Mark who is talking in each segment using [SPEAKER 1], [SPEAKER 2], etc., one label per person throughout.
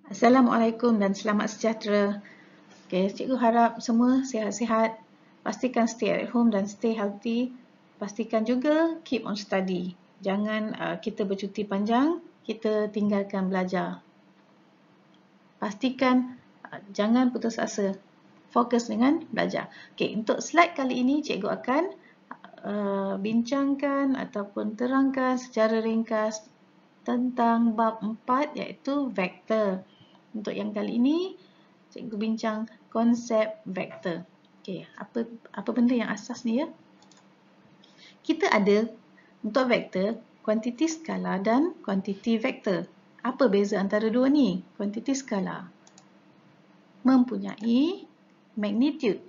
[SPEAKER 1] Assalamualaikum dan selamat sejahtera. Okay, cikgu harap semua sihat-sihat. Pastikan stay at home dan stay healthy. Pastikan juga keep on study. Jangan kita bercuti panjang, kita tinggalkan belajar. Pastikan jangan putus asa. Fokus dengan belajar. Okay, untuk slide kali ini cikgu akan bincangkan ataupun terangkan secara ringkas tentang bab 4 iaitu vektor. Untuk yang kali ini, cikgu bincang konsep vektor. Okey, apa benda yang asas ni ya? Kita ada untuk vektor, kuantiti skala dan kuantiti vektor. Apa beza antara dua ni? Kuantiti skala mempunyai magnitude.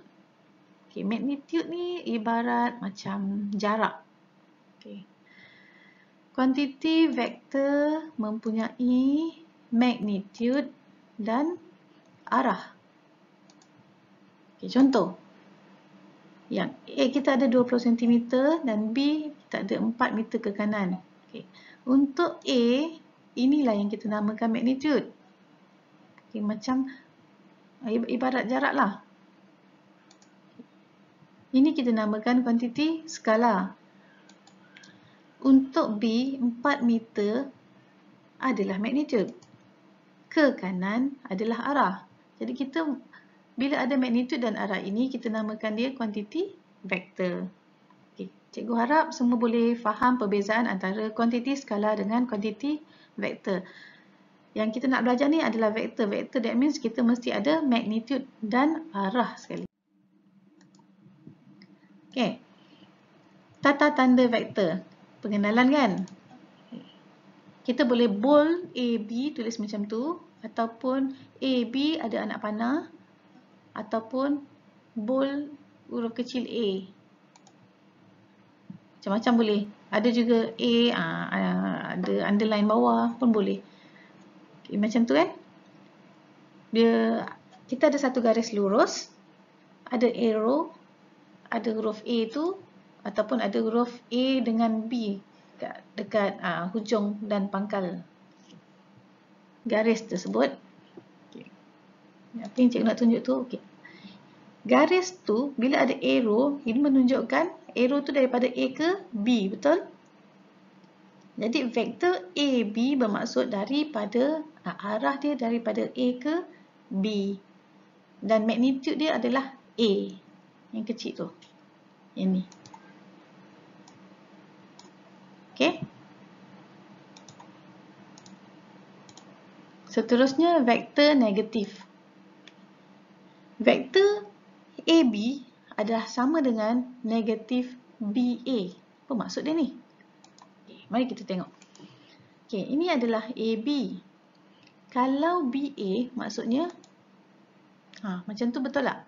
[SPEAKER 1] Okey, magnitude ni ibarat macam jarak. Okey. Kuantiti vektor mempunyai magnitude dan arah. Okay, contoh. Yang A kita ada 20 cm dan B kita ada 4 meter ke kanan. Okay. Untuk A, inilah yang kita namakan magnitude. Okay, macam ibarat jarak lah. Ini kita namakan kuantiti skala. Untuk B, 4 meter adalah magnitude. Ke kanan adalah arah. Jadi kita bila ada magnitude dan arah ini, kita namakan dia kuantiti vektor. Okay. Cikgu harap semua boleh faham perbezaan antara kuantiti skala dengan kuantiti vektor. Yang kita nak belajar ni adalah vektor. Vektor that means kita mesti ada magnitude dan arah sekali. Okay. Tata tanda vektor. Pengenalan kan? Kita boleh bold AB tulis macam tu, ataupun AB ada anak panah, ataupun bold huruf kecil A. Macam-macam boleh. Ada juga A, ada underline bawah pun boleh. Okay, macam tu kan? Kita ada satu garis lurus, ada arrow, ada huruf A tu, ataupun ada huruf A dengan B dekat hujung dan pangkal garis tersebut. Okay. Apa yang cikgu nak tunjuk tu? Okay. Garis tu bila ada arrow, ini menunjukkan arrow tu daripada A ke B, betul? Jadi vektor AB bermaksud daripada arah dia daripada A ke B. Dan magnitude dia adalah A. Yang kecil tu. Yang ni. Okey. Seterusnya vektor negatif. Vektor AB adalah sama dengan negatif BA. Apa maksud dia ni? Okay, mari kita tengok. Okay, ini adalah AB. Kalau BA maksudnya macam tu betul tak?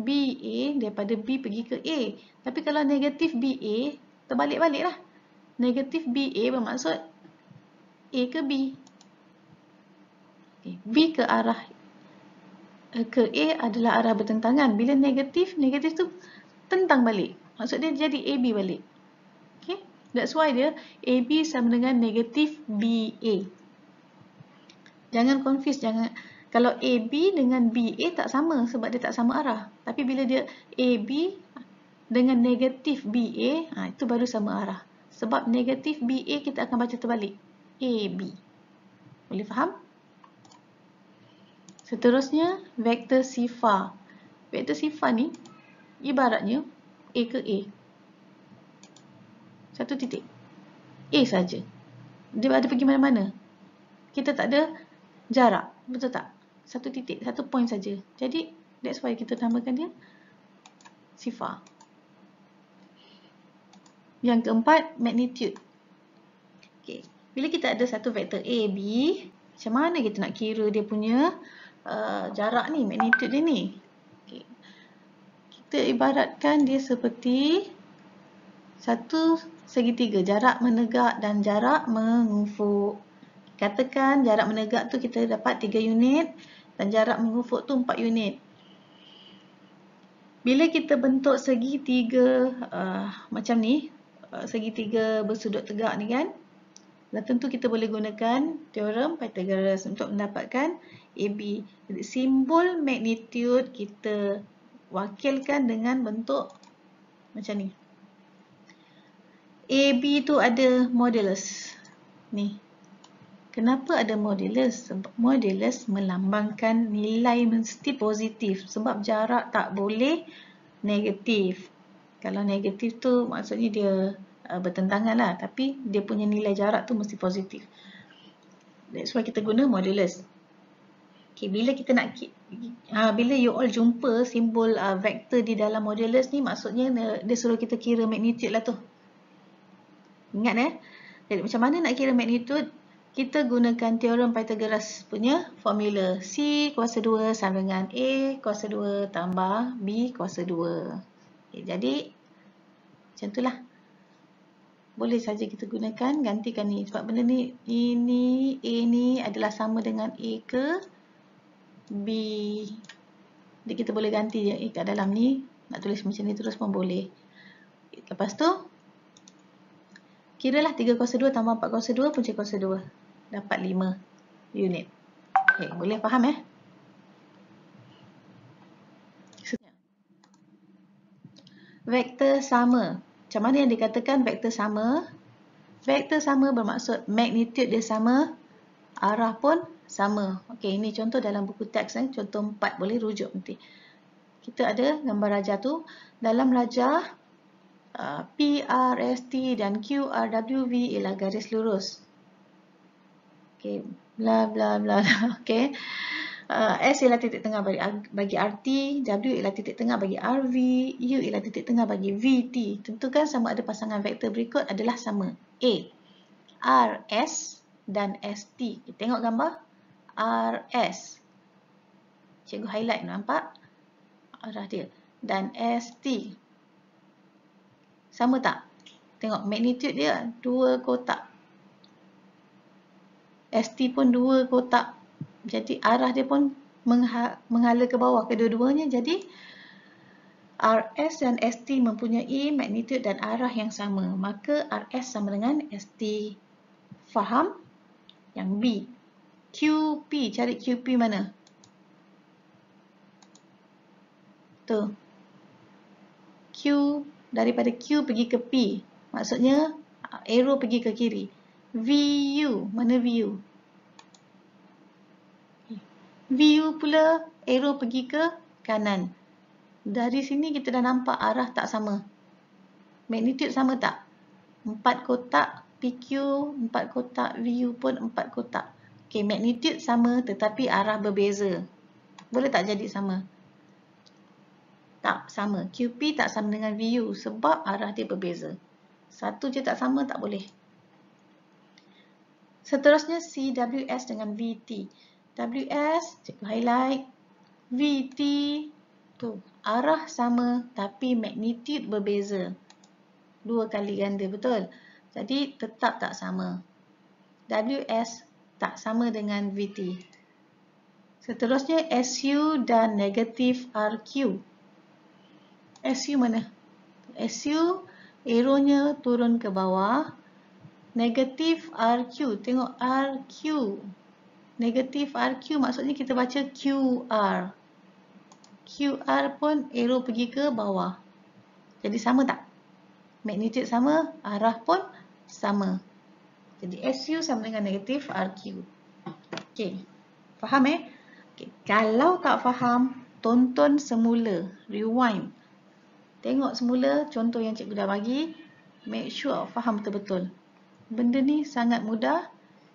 [SPEAKER 1] BA daripada B pergi ke A. Tapi kalau negatif BA, terbalik-balik lah. Negatif BA bermaksud A ke B. Okay, B ke arah ke A adalah arah bertentangan. Bila negatif tu tentang balik. Maksud dia jadi AB balik. Okay? That's why dia AB sama dengan negatif BA. Jangan confuse. Kalau AB dengan BA tak sama sebab dia tak sama arah. Tapi bila dia AB dengan negatif BA, itu baru sama arah. Sebab negatif BA kita akan baca terbalik. AB. Boleh faham? Seterusnya, vektor sifar. Vektor sifar ni ibaratnya A ke A. Satu titik. A saja. Dia ada pergi mana-mana. Kita tak ada jarak. Betul tak? Satu titik, satu point saja. Jadi, that's why kita namakan dia sifar. Yang keempat, magnitude. Okay. Bila kita ada satu vektor A, B, macam mana kita nak kira dia punya jarak ni, magnitude dia ni? Okay. Kita ibaratkan dia seperti satu segitiga, jarak menegak dan jarak mengufuk. Katakan jarak menegak tu kita dapat 3 unit dan jarak mengufuk tu 4 unit. Bila kita bentuk segitiga macam ni, segitiga bersudut tegak ni kan, Dan tentu kita boleh gunakan teorem Pythagoras untuk mendapatkan AB. Jadi simbol magnitude kita wakilkan dengan bentuk macam ni. AB tu ada modulus. Ni. Kenapa ada modulus? Sebab modulus melambangkan nilai mesti positif. Sebab jarak tak boleh negatif. Kalau negatif tu maksudnya dia bertentangan lah. Tapi dia punya nilai jarak tu mesti positif. That's why kita guna modulus. Okay, bila kita nak bila you all jumpa simbol vektor di dalam modulus ni, maksudnya dia suruh kita kira magnitude lah tu. Ingat jadi macam mana nak kira magnitude? Kita gunakan teorem Pythagoras punya formula. C kuasa 2 sama dengan A kuasa 2 tambah B kuasa 2. Okay, jadi macam itulah. Boleh saja kita gunakan, gantikan ni. Sebab benda ni, ini A ni adalah sama dengan A ke B. Jadi kita boleh ganti je A kat dalam ni. Nak tulis macam ni terus pun boleh. Lepas tu, kiralah 3 kuasa 2 tambah 4 kuasa 2 punca kuasa 2. Dapat 5 unit. Okay, boleh faham Vektor sama. Macam mana yang dikatakan vektor sama? Vektor sama bermaksud magnitude dia sama, arah pun sama. Okey, ini contoh dalam buku teks. Contoh 4, boleh rujuk nanti. Kita ada gambar rajah tu. Dalam rajah, P, R, S, T dan Q, R, W, V ialah garis lurus. Okey, bla bla bla. Okey. S ialah titik tengah bagi RT, W ialah titik tengah bagi RV, U ialah titik tengah bagi VT. Tentukan sama ada pasangan vektor berikut adalah sama. A, R, S dan ST. Kita tengok gambar. RS. Cikgu highlight, nampak? Arah dia. Dan ST. Sama tak? Tengok magnitude dia 2 kotak. ST pun 2 kotak. Jadi arah dia pun menghala ke bawah kedua-duanya. Jadi RS dan ST mempunyai magnitude dan arah yang sama. Maka RS sama dengan ST. Faham? Yang B. QP. Cari QP mana? Tu. Q. Daripada Q pergi ke P. Maksudnya arrow pergi ke kiri. VU. Mana VU? VU pula arrow pergi ke kanan. Dari sini kita dah nampak arah tak sama. Magnitude sama tak? 4 kotak PQ, 4 kotak VU pun 4 kotak. Okey, magnitude sama tetapi arah berbeza. Boleh tak jadi sama? Tak sama. QP tak sama dengan VU sebab arah dia berbeza. Satu je tak sama, tak boleh. Seterusnya CWS dengan VT. WS, cikgu highlight. VT, tu, arah sama tapi magnitude berbeza. 2 kali ganda, betul? Jadi tetap tak sama. WS tak sama dengan VT. Seterusnya SU dan negatif RQ. SU mana? SU, arrow-nya turun ke bawah. Negatif RQ, tengok RQ. Negatif RQ maksudnya kita baca QR. QR pun arrow pergi ke bawah. Jadi sama tak? Magnitude sama, arah pun sama. Jadi SU sama dengan negatif RQ. Okey. Faham Okay. Kalau tak faham, tonton semula. Rewind. Tengok semula contoh yang cikgu dah bagi. Make sure faham betul-betul. Benda ni sangat mudah.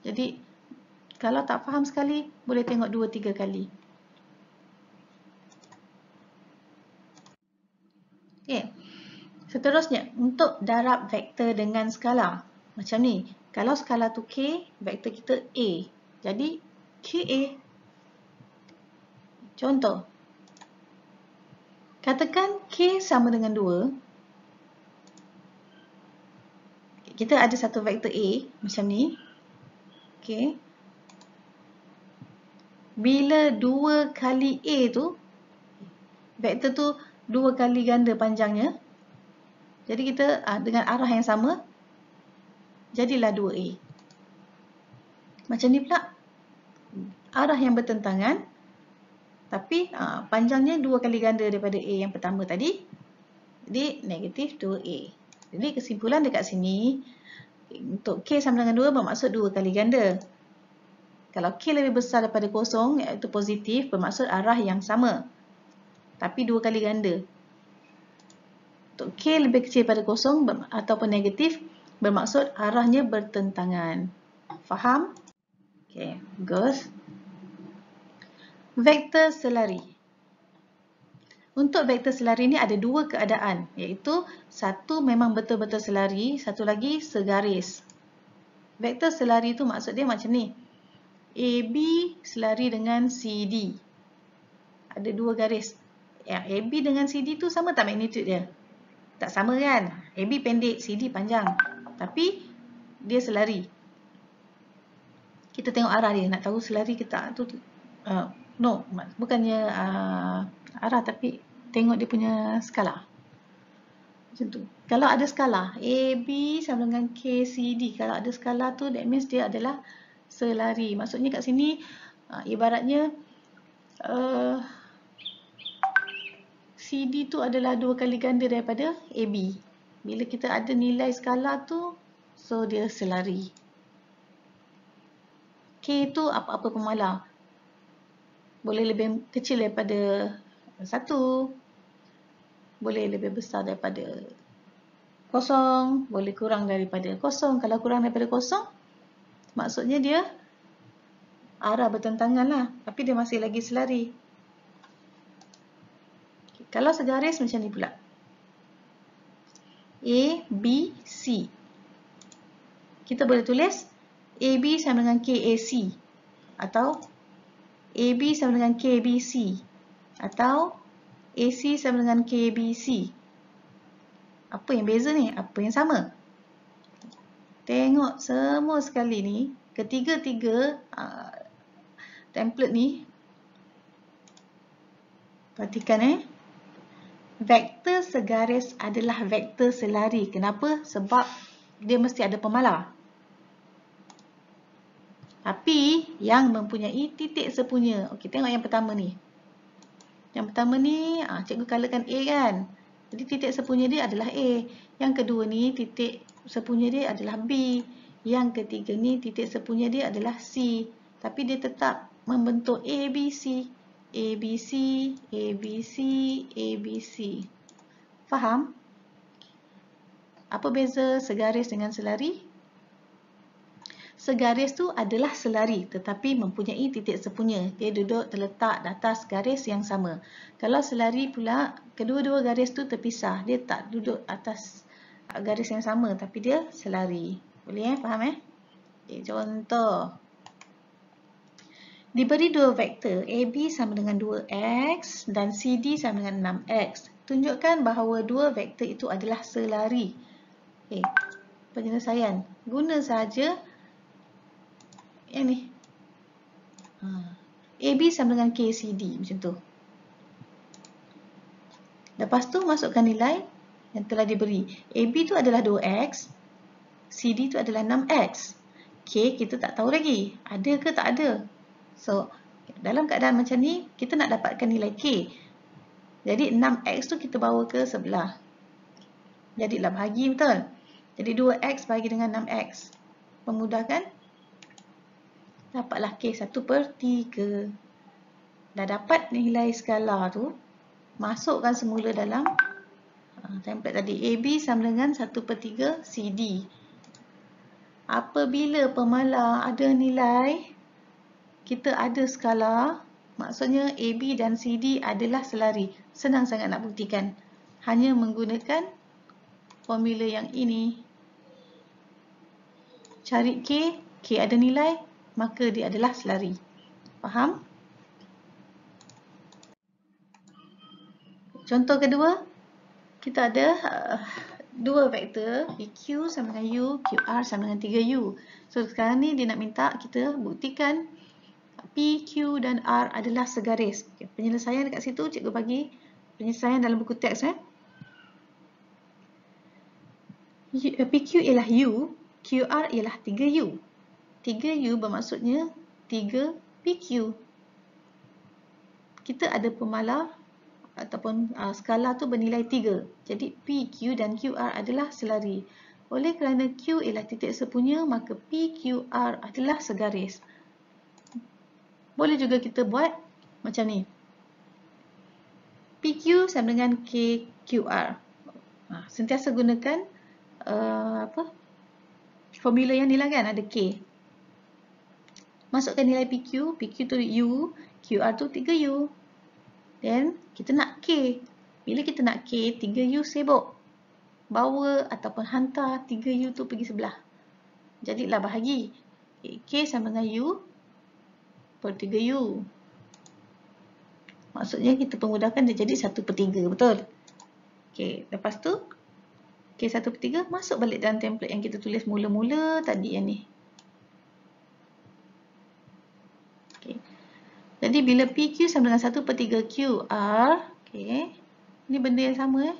[SPEAKER 1] Jadi, kalau tak faham sekali, boleh tengok 2-3 kali. Okay. Seterusnya, untuk darab vektor dengan skala. Macam ni. Kalau skala tu K, vektor kita A. Jadi, KA. Contoh. Katakan K sama dengan 2. Kita ada satu vektor A, macam ni. Okay. Bila 2 kali A tu, vektor tu 2 kali ganda panjangnya. Jadi kita dengan arah yang sama, jadilah 2A. Macam ni pula. Arah yang bertentangan, tapi panjangnya 2 kali ganda daripada A yang pertama tadi. Jadi negatif 2A. Jadi kesimpulan dekat sini, untuk K sama dengan 2 bermaksud 2 kali ganda. Kalau K lebih besar daripada kosong, iaitu positif, bermaksud arah yang sama, tapi 2 kali ganda. Untuk K lebih kecil daripada kosong ataupun negatif, bermaksud arahnya bertentangan. Faham? Okay, bagus. Vektor selari. Untuk vektor selari ni ada 2 keadaan, iaitu satu memang betul-betul selari, satu lagi segaris. Vektor selari tu maksud dia macam ni. AB selari dengan CD. Ada 2 garis. Yang AB dengan CD tu sama tak magnitude dia? Tak sama kan? AB pendek, CD panjang. Tapi dia selari. Kita tengok arah dia, nak tahu selari ke tak tu. No, bukannya arah, tapi tengok dia punya skala. Macam tu. Kalau ada skala AB sama dengan KCD, kalau ada skala tu, that means dia adalah selari. Maksudnya kat sini ibaratnya CD tu adalah 2 kali ganda daripada AB. Bila kita ada nilai skala tu, so dia selari. K tu apa-apa pemala. Boleh lebih kecil daripada 1, boleh lebih besar daripada 0, boleh kurang daripada 0. Kalau kurang daripada 0, maksudnya dia arah bertentangan lah, tapi dia masih lagi selari. Okay, kalau segaris macam ni pula. A, B, C. Kita boleh tulis AB sama dengan KAC, atau AB sama dengan KBC, atau AC sama dengan KBC. Apa yang beza ni? Apa yang sama? Tengok semua sekali ni, ketiga-tiga template ni. Perhatikan vektor segaris adalah vektor selari. Kenapa? Sebab dia mesti ada pemala. Tapi yang mempunyai titik sepunya. Okey, tengok yang pertama ni. Yang pertama ni, cikgu colourkan A kan. Jadi titik sepunya dia adalah A. Yang kedua ni, titik sepunya dia adalah B. Yang ketiga ni, titik sepunya dia adalah C. Tapi dia tetap membentuk ABC. ABC, ABC, ABC. Faham? Apa beza segaris dengan selari? Segaris tu adalah selari tetapi mempunyai titik sepunya. Dia duduk terletak di atas garis yang sama. Kalau selari pula, kedua-dua garis tu terpisah. Dia tak duduk atas garis yang sama tapi dia selari. Boleh faham Okay, contoh. Diberi dua vektor AB sama dengan 2X dan CD sama dengan 6X. Tunjukkan bahawa dua vektor itu adalah selari. Okay, penyelesaian. Guna saja yang ni. AB sama dengan KCD macam tu. Lepas tu masukkan nilai yang telah diberi. AB tu adalah 2X, CD tu adalah 6X. K kita tak tahu lagi, ada ke tak ada. So, dalam keadaan macam ni, kita nak dapatkan nilai K. Jadi 6X tu kita bawa ke sebelah. Jadilah bahagi betul. Jadi 2X bahagi dengan 6X. Memudahkan. Dapatlah K 1/3. Dah dapat nilai skala tu, masukkan semula dalam template tadi. AB sama dengan 1/3 CD. Apabila pemala ada nilai, kita ada skala, maksudnya AB dan CD adalah selari. Senang sangat nak buktikan. Hanya menggunakan formula yang ini. Cari K, K ada nilai, maka dia adalah selari. Faham? Contoh kedua, kita ada dua vektor PQ sama dengan U, QR sama dengan 3U. So sekarang ni dia nak minta kita buktikan PQ dan R adalah segaris. Okay, penyelesaian dekat situ cikgu bagi penyelesaian dalam buku teks. PQ ialah U, QR ialah 3U. 3U bermaksudnya 3 PQ. Kita ada pemalar ataupun skala tu bernilai 3. Jadi PQ dan QR adalah selari. Oleh kerana Q ialah titik sepunya, maka PQR adalah segaris. Boleh juga kita buat macam ni. PQ sama dengan KQR. Sentiasa gunakan formula yang ni lah kan, ada K. Masukkan nilai PQ, PQ tu U, QR tu 3U. Then kita nak K. Bila kita nak K, 3U sibuk bawa ataupun hantar 3U tu pergi sebelah. Jadilah bahagi. K sama dengan U per 3U. Maksudnya kita pemudahkan dia jadi 1/3, betul? Okay, lepas tu K 1/3 masuk balik dalam template yang kita tulis mula-mula tadi yang ni. Okay. Jadi bila PQ sama dengan 1/3 QR, okay, ni benda yang sama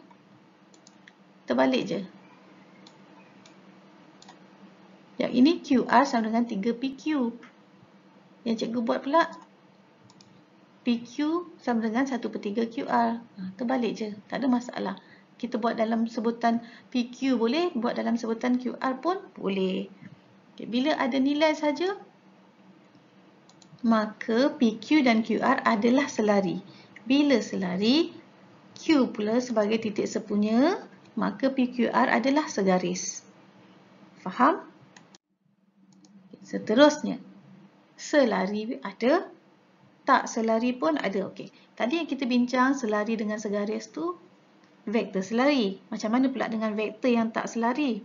[SPEAKER 1] terbalik je. Yang ini QR sama dengan 3PQ. Yang cikgu buat pula PQ sama dengan 1/3 QR. Terbalik je, tak ada masalah. Kita buat dalam sebutan PQ boleh, buat dalam sebutan QR pun boleh. Okay, bila ada nilai saja, maka PQ dan QR adalah selari. Bila selari, Q pula sebagai titik sepunya, maka PQR adalah segaris. Faham? Seterusnya, selari ada, tak selari pun ada. Okey. Tadi yang kita bincang selari dengan segaris tu vektor selari. Macam mana pula dengan vektor yang tak selari?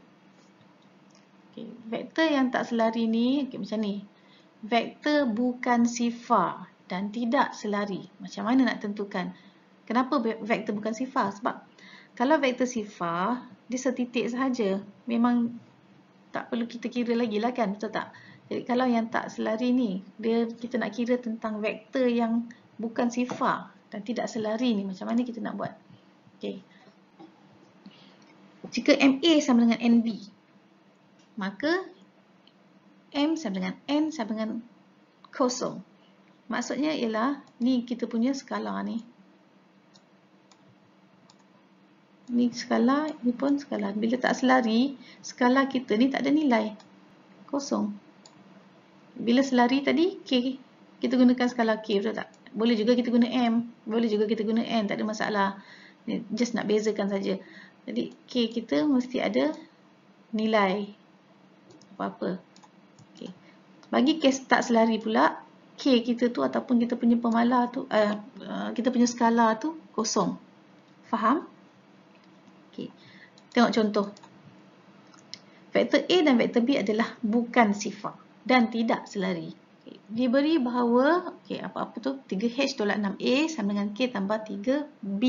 [SPEAKER 1] Okey, vektor yang tak selari ni macam ni. Vektor bukan sifar dan tidak selari. Macam mana nak tentukan? Kenapa vektor bukan sifar? Sebab kalau vektor sifar, dia setitik sahaja. Memang tak perlu kita kira lagi lah kan, betul tak? Jadi kalau yang tak selari ni, kita nak kira tentang vektor yang bukan sifar dan tidak selari ni, macam mana kita nak buat? Okay. Jika MA sama dengan NB, maka M sama dengan N sama dengan kosong. Maksudnya ialah, ni kita punya skala ni. Ni skala, ni pun skala. Bila tak selari, skala kita ni tak ada nilai. Kosong. Bila selari tadi, K. Kita gunakan skala K, betul tak? Boleh juga kita guna M. Boleh juga kita guna N, tak ada masalah. Just nak bezakan saja. Jadi, K kita mesti ada nilai apa-apa. Okay. Bagi kes tak selari pula, K kita tu ataupun kita punya pemalar tu, kita punya skala tu kosong. Faham? Okay. Tengok contoh. Vektor A dan vektor B adalah bukan sifar dan tidak selari. Okay. Diberi bahawa apa-apa tu 3H tolak 6A sama dengan K tambah 3B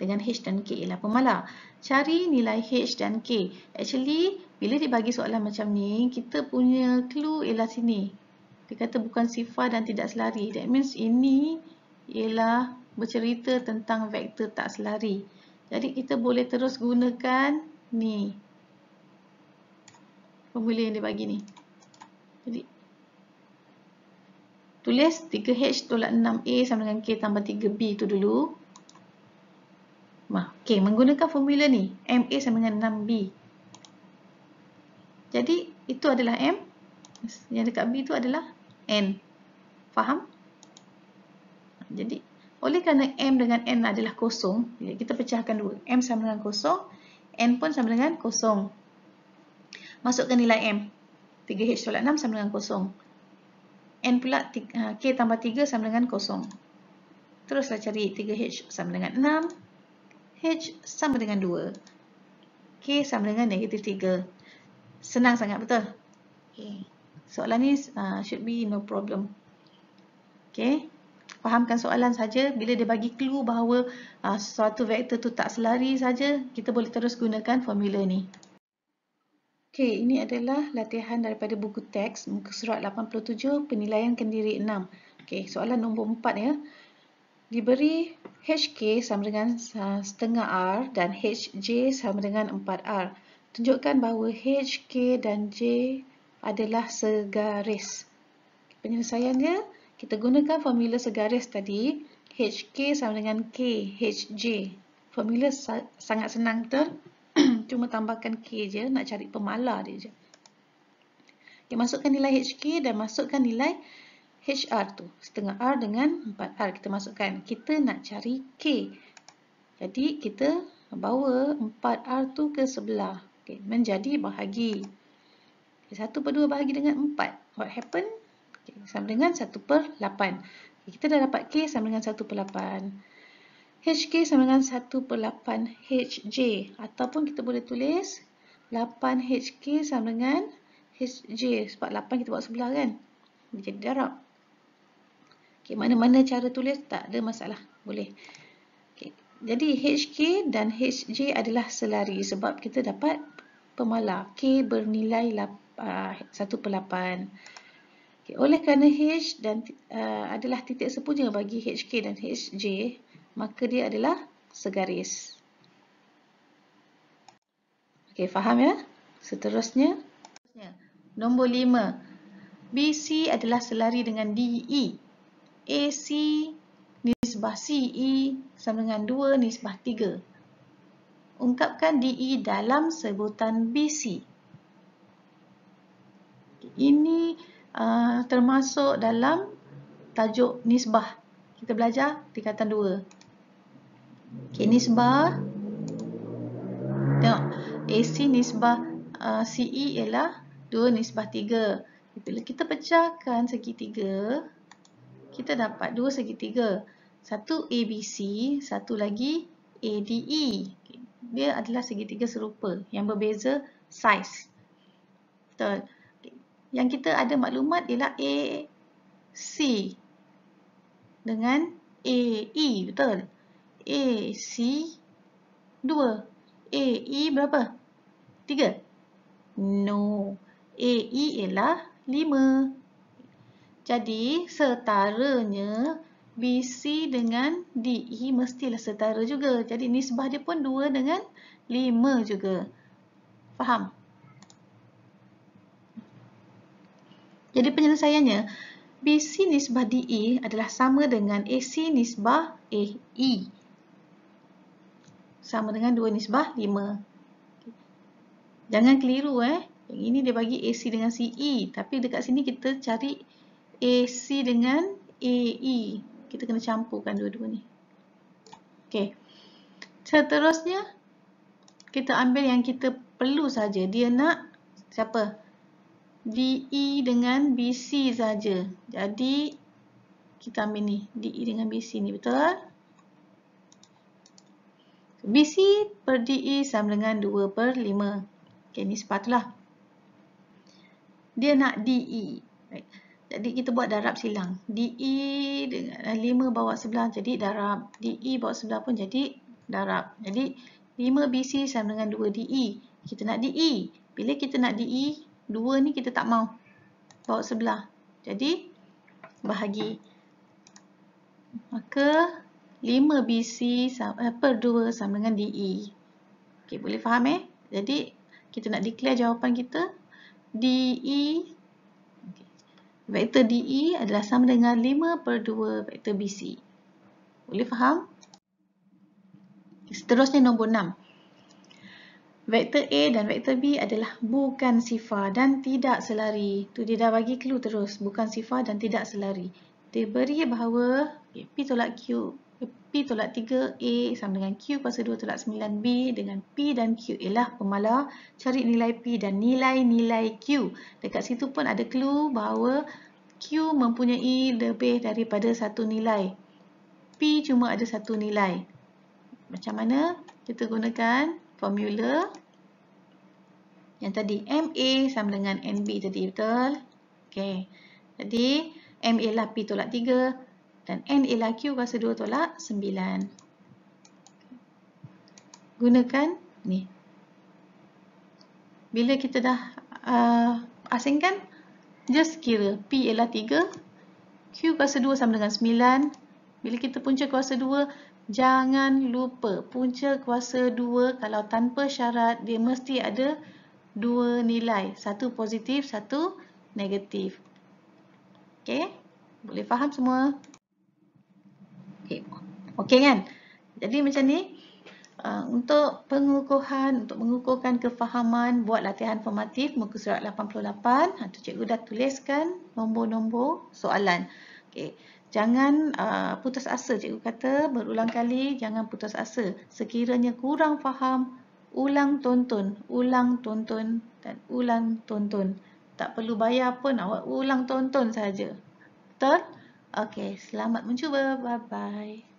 [SPEAKER 1] dengan H dan K ialah pemalar. Cari nilai H dan K. Actually, bila dibagi soalan macam ni, kita punya clue ialah sini. Dia kata bukan sifar dan tidak selari. That means ini ialah bercerita tentang vektor tak selari. Jadi kita boleh terus gunakan ni. Formula yang dia bagi ni. Jadi tulis 3H tolak 6A sama dengan K tambah 3B tu dulu. Okey, menggunakan formula ni, MA sama dengan 6B. Jadi itu adalah M, yang dekat B tu adalah N. Faham? Jadi oleh kerana M dengan N adalah kosong, kita pecahkan dua. M sama dengan kosong, N pun sama dengan kosong. Masukkan nilai M. 3H tolak 6 sama dengan kosong. N pula K tambah 3 sama dengan kosong. Teruslah cari 3H sama dengan 6. H sama dengan 2. K sama dengan negatif 3. Senang sangat, betul? Okay. Soalan ni should be no problem. Okay. Fahamkan soalan saja. Bila dia bagi clue bahawa suatu vektor tu tak selari saja, kita boleh terus gunakan formula ni. Okey, ini adalah latihan daripada buku teks muka surat 87 penilaian kendiri 6. Okey, soalan nombor 4 ya. Diberi HK sama dengan setengah R dan HJ sama dengan 4R. Tunjukkan bahawa HK dan J adalah segaris. Penyelesaiannya, kita gunakan formula segaris tadi. HK sama dengan KHJ. Formula sangat senang, betul? Cuma tambahkan K je, nak cari pemala dia je. Okay, masukkan nilai HK dan masukkan nilai HR tu. Setengah R dengan 4R kita masukkan. Kita nak cari K. Jadi, kita bawa 4R tu ke sebelah. Okay, menjadi bahagi. 1/2 bahagi dengan 4. What happen? Okay, sama dengan 1/8. Okay, kita dah dapat K sama dengan 1/8. HK sama dengan 1/8 HJ. Ataupun kita boleh tulis 8 HK sama dengan HJ. Sebab 8 kita bawa sebelah kan? Dia jadi darab. Okay, mana-mana cara tulis tak ada masalah. Boleh. Okay, jadi HK dan HJ adalah selari sebab kita dapat pemala. K bernilai 1/8. Okay, oleh kerana H dan adalah titik sepunya bagi HK dan HJ, maka dia adalah segaris. Okey, faham ya? Seterusnya, nombor 5. BC adalah selari dengan DE. AC nisbah CE sama dengan 2 nisbah 3. Ungkapkan DE dalam sebutan BC. Ini termasuk dalam tajuk nisbah. Kita belajar tingkatan 2. Okay, nisbah. Tengok. AC nisbah CE ialah 2 nisbah 3. Bila kita pecahkan segitiga, kita dapat 2 segitiga. Satu ABC, satu lagi ADE. Dia adalah segitiga serupa yang berbeza saiz. Betul. Yang kita ada maklumat ialah AC dengan AE. Betul. AC 2. AE berapa? 3? No. AE ialah 5. Jadi, setaranya BC dengan DE mestilah setara juga. Jadi, nisbah dia pun 2 dengan 5 juga. Faham? Jadi, penyelesaiannya, BC nisbah DE adalah sama dengan AC nisbah AE. Sama dengan 2 nisbah 5. Jangan keliru Yang ini dia bagi AC dengan CE. Tapi dekat sini kita cari AC dengan AE. Kita kena campurkan dua-dua ni. Okey. Seterusnya, kita ambil yang kita perlu saja. Dia nak siapa? DE dengan BC saja. Jadi, kita ambil ni. DE dengan BC ni. Betul? BC per DE sama dengan 2/5. Okey, ni sepatutlah. Dia nak DE. Right. Jadi, kita buat darab silang. DE dengan 5 bawa sebelah jadi darab. DE bawa sebelah pun jadi darab. Jadi, 5 BC sama dengan 2 DE. Kita nak DE. Bila kita nak DE, 2 ni kita tak mau bawa sebelah. Jadi, bahagi. Maka, 5 BC per 2 sama dengan DE. Okey, boleh faham Jadi, kita nak declare jawapan kita. DE, vektor DE adalah sama dengan 5/2 vektor BC. Boleh faham? Seterusnya nombor 6. Vektor A dan vektor B adalah bukan sifar dan tidak selari. Tu dia dah bagi clue terus. Bukan sifar dan tidak selari. Dia beri bahawa P tolak Q, P tolak 3A sama dengan Q kuasa 2 tolak 9B dengan P dan Q ialah pemala. Cari nilai P dan nilai-nilai Q. Dekat situ pun ada clue bahawa Q mempunyai lebih daripada satu nilai. P cuma ada satu nilai. Macam mana? Kita gunakan formula yang tadi. MA sama dengan NB tadi. Betul? Okey. Jadi, M ialah P tolak 3 dan N ialah Q kuasa 2 tolak 9. Gunakan ni. Bila kita dah asingkan, just kira P ialah 3, Q kuasa 2 sama dengan 9. Bila kita punca kuasa 2, jangan lupa punca kuasa 2 kalau tanpa syarat dia mesti ada dua nilai. Satu positif, satu negatif. Okey? Boleh faham semua? Okey. Okey kan? Jadi macam ni. Untuk mengukurkan kefahaman, buat latihan formatif muka surat 88. Tu cikgu dah tuliskan nombor-nombor soalan. Okey. Jangan putus asa, cikgu kata berulang kali, jangan putus asa. Sekiranya kurang faham, ulang tonton dan ulang tonton. Tak perlu bayar pun, awak ulang tonton saja. Betul? Okey, selamat mencuba. Bye-bye.